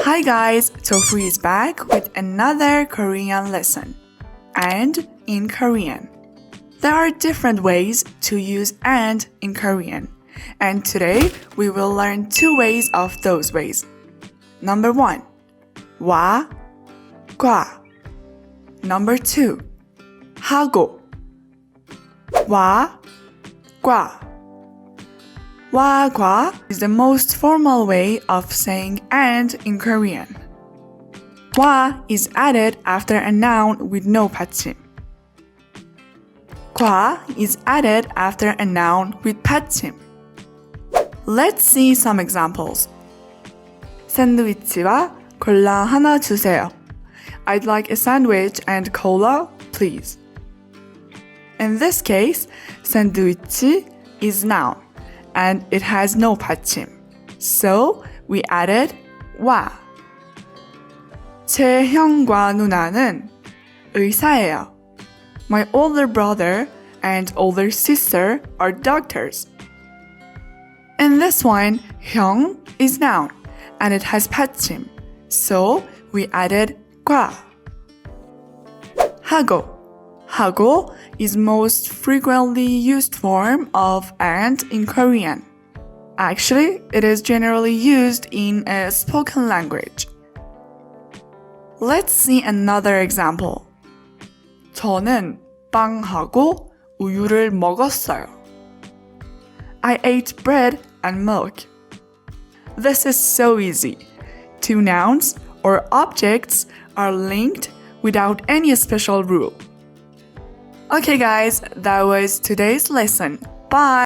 Hi guys, Tofu is back with another Korean lesson. And in Korean. There are different ways to use and in Korean. And today we will learn 2 ways of those ways. Number 1. 와, 과. Number 2. 하고. 와, 과. 와, 과 is the most formal way of saying and in Korean. 와 is added after a noun with no 받침. 과 is added after a noun with 받침. Let's see some examples. 샌드위치와 콜라 하나 주세요. I'd like a sandwich and cola, please. In this case, 샌드위치 is noun and it has no 받침. So we added 와. 제 형과 누나는 의사예요. My older brother and older sister are doctors. In this one, 형 is noun and it has 받침. So we added 과. 하고. 하고 is most frequently used form of and in Korean. Actually, it is generally used in a spoken language. Let's see another example. 저는 빵하고 우유를 먹었어요. I ate bread and milk. This is so easy. 2 nouns or objects are linked without any special rule. Okay guys, that was today's lesson. Bye!